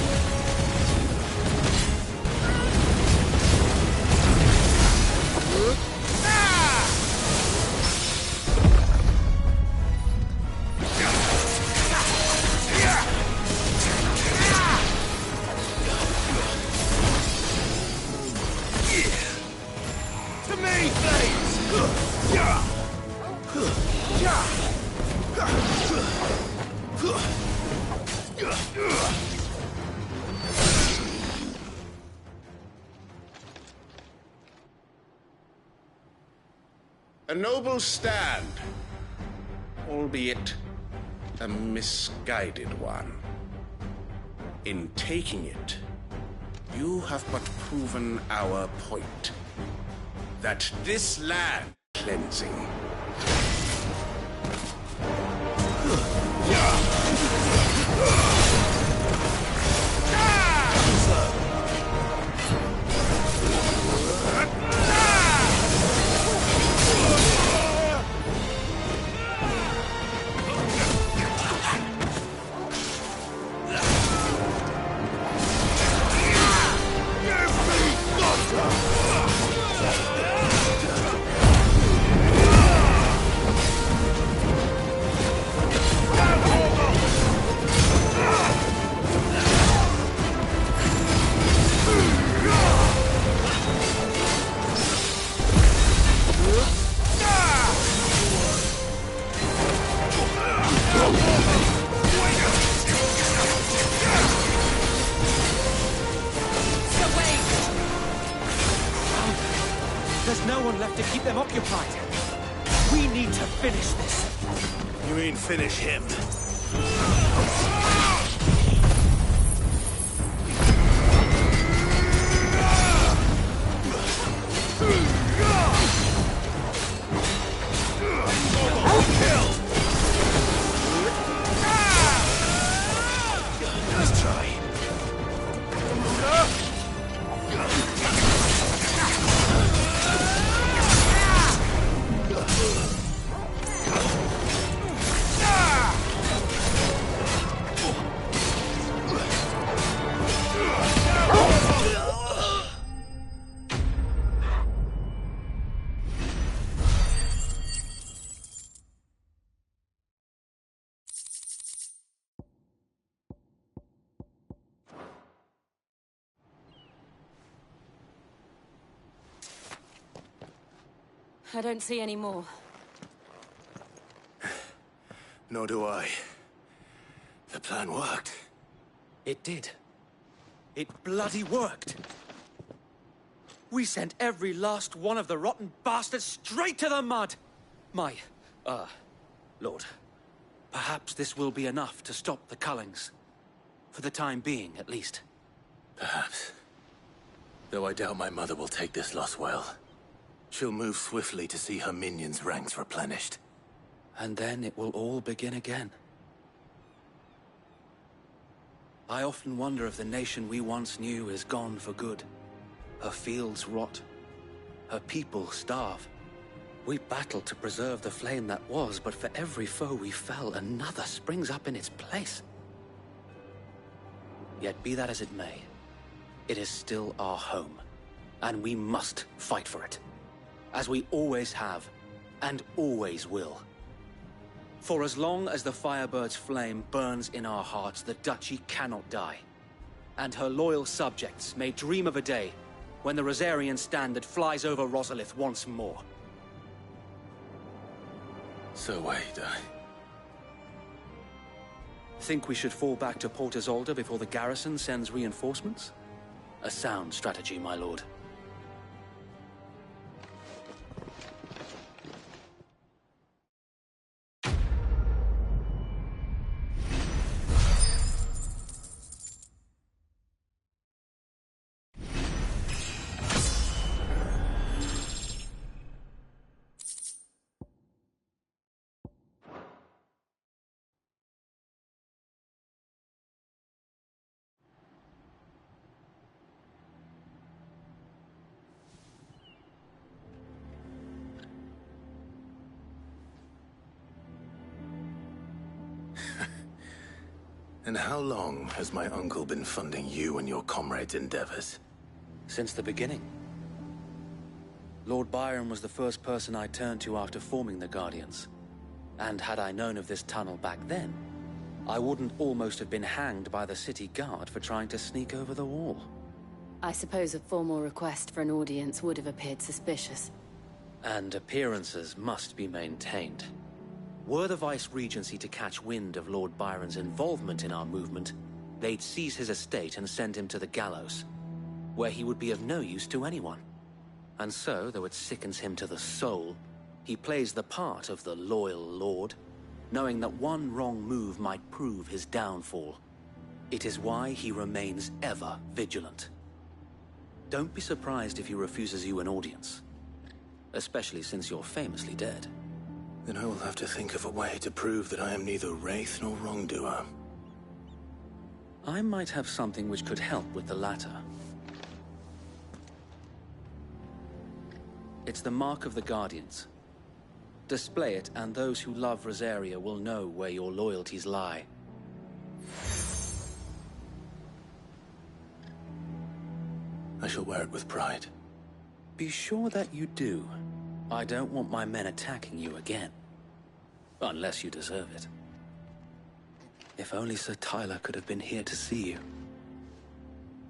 To me, Flames! A noble stand, albeit a misguided one. In taking it, you have but proven our point. That this land cleansing. There's no one left to keep them occupied. We need to finish this. You mean finish him? Let's try. I don't see any more. Nor do I. The plan worked. It did. It bloody worked. We sent every last one of the rotten bastards straight to the mud! Lord, perhaps this will be enough to stop the Cullings. For the time being, at least. Perhaps. Though I doubt my mother will take this loss well. She'll move swiftly to see her minions' ranks replenished. And then it will all begin again. I often wonder if the nation we once knew is gone for good. Her fields rot. Her people starve. We battled to preserve the flame that was, but for every foe we fell, another springs up in its place. Yet be that as it may, it is still our home, and we must fight for it. As we always have, and always will. For as long as the Firebird's flame burns in our hearts, the Duchy cannot die. And her loyal subjects may dream of a day when the Rosarian standard flies over Rosalith once more. So wait, Think we should fall back to Port Isolde before the garrison sends reinforcements? A sound strategy, my lord. And how long has my uncle been funding you and your comrades' endeavors? Since the beginning. Lord Byron was the first person I turned to after forming the Guardians. And had I known of this tunnel back then, I wouldn't almost have been hanged by the city guard for trying to sneak over the wall. I suppose a formal request for an audience would have appeared suspicious. And appearances must be maintained. Were the Vice-Regency to catch wind of Lord Byron's involvement in our movement, they'd seize his estate and send him to the gallows, where he would be of no use to anyone. And so, though it sickens him to the soul, he plays the part of the loyal lord, knowing that one wrong move might prove his downfall. It is why he remains ever vigilant. Don't be surprised if he refuses you an audience, especially since you're famously dead. Then I will have to think of a way to prove that I am neither wraith nor wrongdoer. I might have something which could help with the latter. It's the mark of the Guardians. Display it, and those who love Rosaria will know where your loyalties lie. I shall wear it with pride. Be sure that you do. I don't want my men attacking you again. Unless you deserve it. If only Sir Tyler could have been here to see you.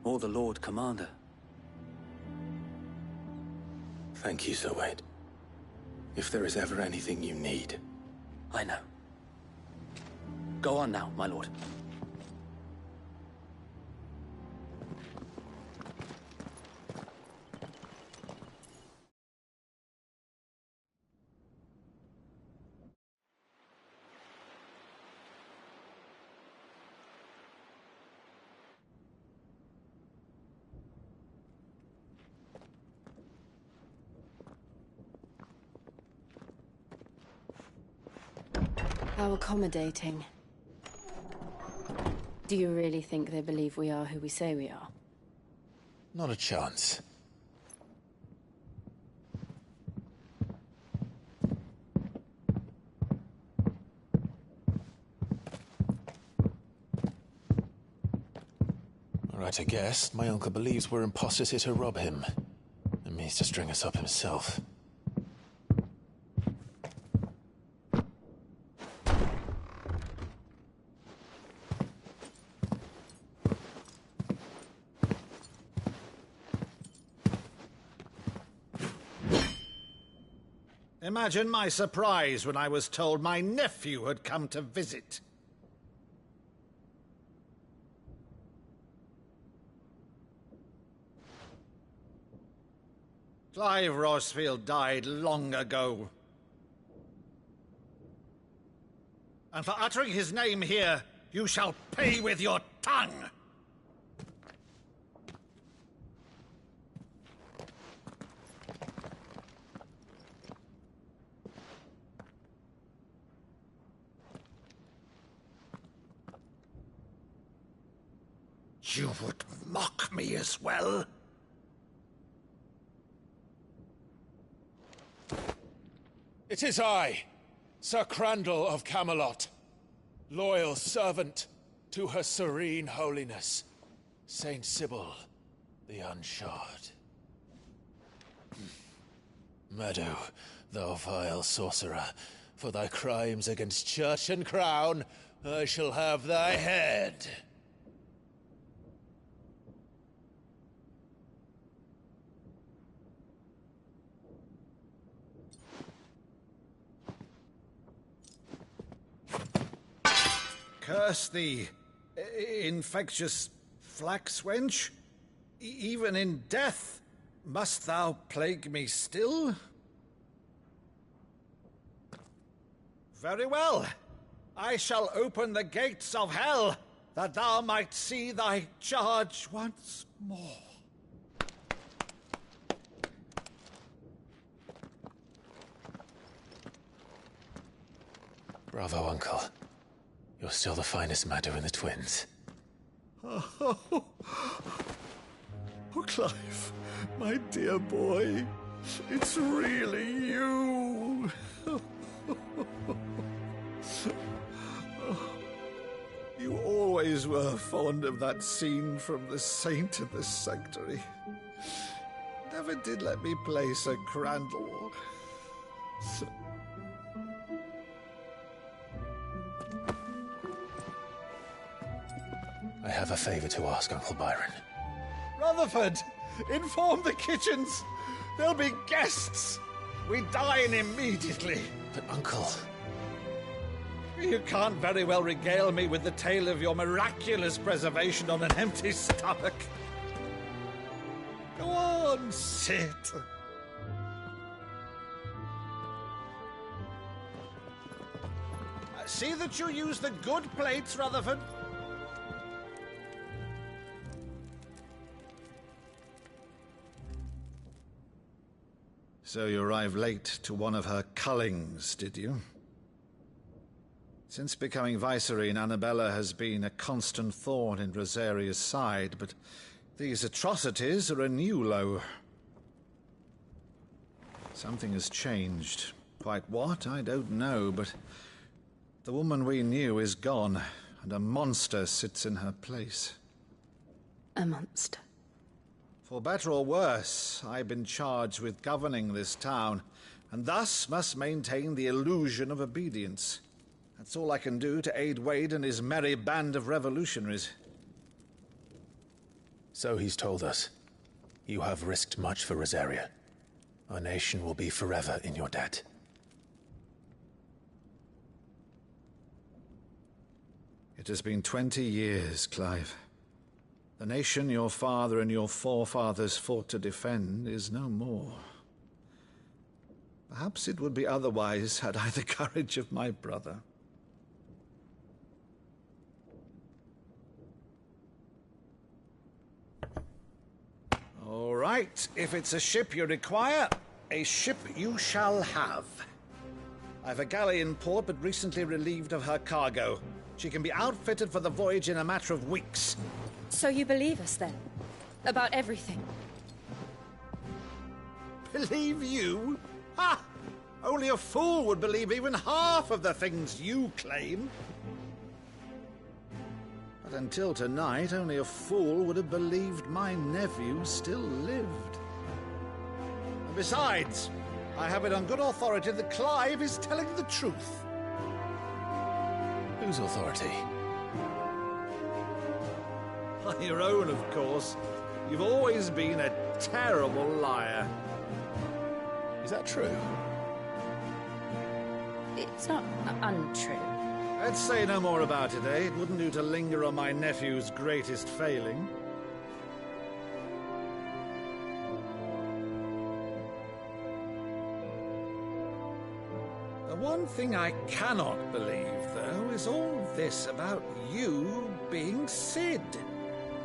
Or the Lord Commander. Thank you, Sir Wade. If there is ever anything you need. I know. Go on now, my lord. How accommodating. Do you really think they believe we are who we say we are? Not a chance. All right, I guess. My uncle believes we're imposters here to rob him. And means to string us up himself. Imagine my surprise when I was told my nephew had come to visit. Clive Rosefield died long ago. And for uttering his name here, you shall pay with your tongue! You would mock me as well? It is I, Sir Crandall of Camelot, loyal servant to Her Serene Holiness, Saint Sybil the Unshod. Meadow, thou vile sorcerer, for thy crimes against church and crown, I shall have thy head. Curse thee, infectious flax wench. Even in death, must thou plague me still? Very well. I shall open the gates of hell, that thou might see thy charge once more. Bravo, Uncle. You're still the finest Meadow in the twins. Oh, Clive, my dear boy, it's really you. You always were fond of that scene from The Saint in the Sanctuary. Never did let me play Sir Crandall. I have a favor to ask, Uncle Byron. Rutherford, inform the kitchens. There'll be guests. We dine immediately. But, Uncle... You can't very well regale me with the tale of your miraculous preservation on an empty stomach. Go on, sit. See that you use the good plates, Rutherford. So you arrived late to one of her cullings, did you? Since becoming Vicereine, Annabella has been a constant thorn in Rosaria's side, but these atrocities are a new low. Something has changed. Quite what, I don't know, but the woman we knew is gone, and a monster sits in her place. A monster? For better or worse, I've been charged with governing this town, and thus must maintain the illusion of obedience. That's all I can do to aid Wade and his merry band of revolutionaries. So he's told us. You have risked much for Rosaria. Our nation will be forever in your debt. It has been 20 years, Clive. The nation your father and your forefathers fought to defend is no more. Perhaps it would be otherwise had I the courage of my brother. All right, if it's a ship you require, a ship you shall have. I've a galley in port, but recently relieved of her cargo. She can be outfitted for the voyage in a matter of weeks. So you believe us, then? About everything? Believe you? Ha! Only a fool would believe even half of the things you claim. But until tonight, only a fool would have believed my nephew still lived. And besides, I have it on good authority that Clive is telling the truth. Whose authority? Your own, of course. You've always been a terrible liar. Is that true? It's not untrue. Let's say no more about it, eh? It wouldn't do to linger on my nephew's greatest failing. The one thing I cannot believe, though, is all this about you being Sid.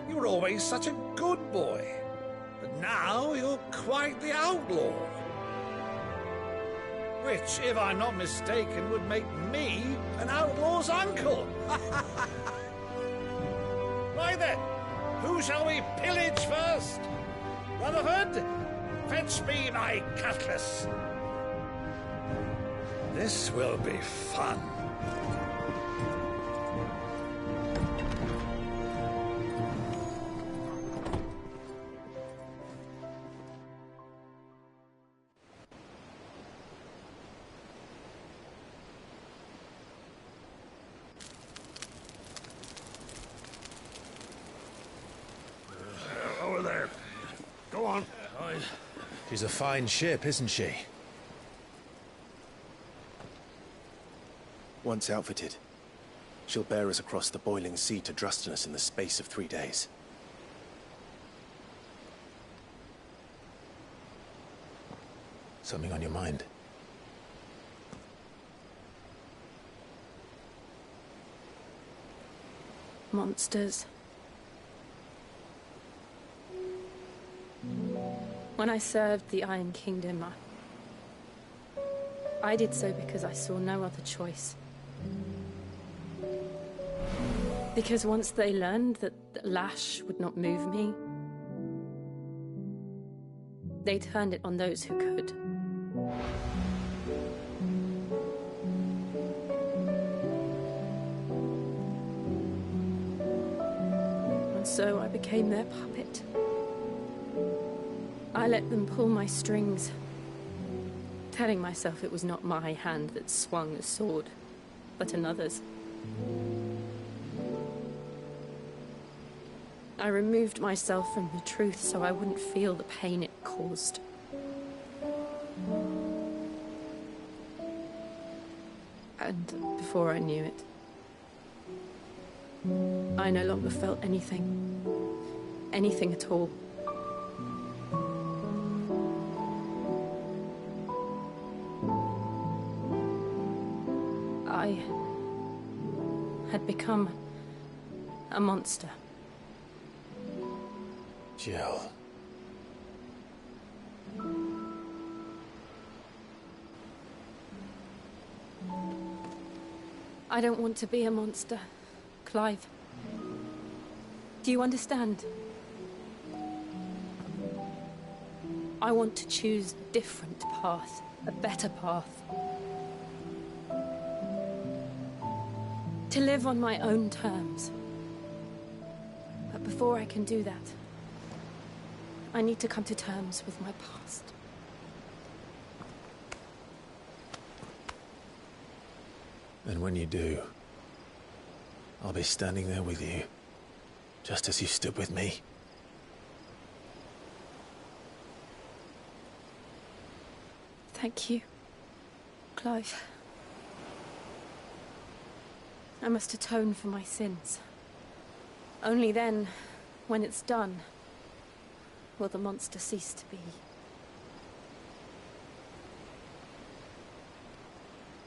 You were always such a good boy, but now you're quite the outlaw. Which, if I'm not mistaken, would make me an outlaw's uncle. Right then, who shall we pillage first? Rutherford, fetch me my cutlass. This will be fun. Over there. Go on. She's a fine ship, isn't she? Once outfitted, she'll bear us across the boiling sea to Drustinus in the space of 3 days. Something on your mind? Monsters. When I served the Iron Kingdom, I did so because I saw no other choice. Because once they learned that the lash would not move me, they turned it on those who could. And so I became their puppet. I let them pull my strings, telling myself it was not my hand that swung a sword, but another's. I removed myself from the truth so I wouldn't feel the pain it caused. And before I knew it, I no longer felt anything. Anything at all. I had become a monster. Jill. I don't want to be a monster, Clive. Do you understand? I want to choose a different path, a better path. To live on my own terms. But before I can do that, I need to come to terms with my past. And when you do, I'll be standing there with you, just as you stood with me. Thank you, Clive. I must atone for my sins. Only then, when it's done, will the monster cease to be.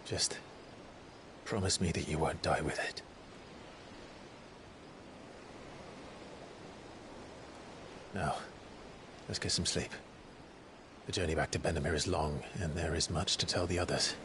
Just promise me that you won't die with it. Now, let's get some sleep. The journey back to Benamir is long, and there is much to tell the others.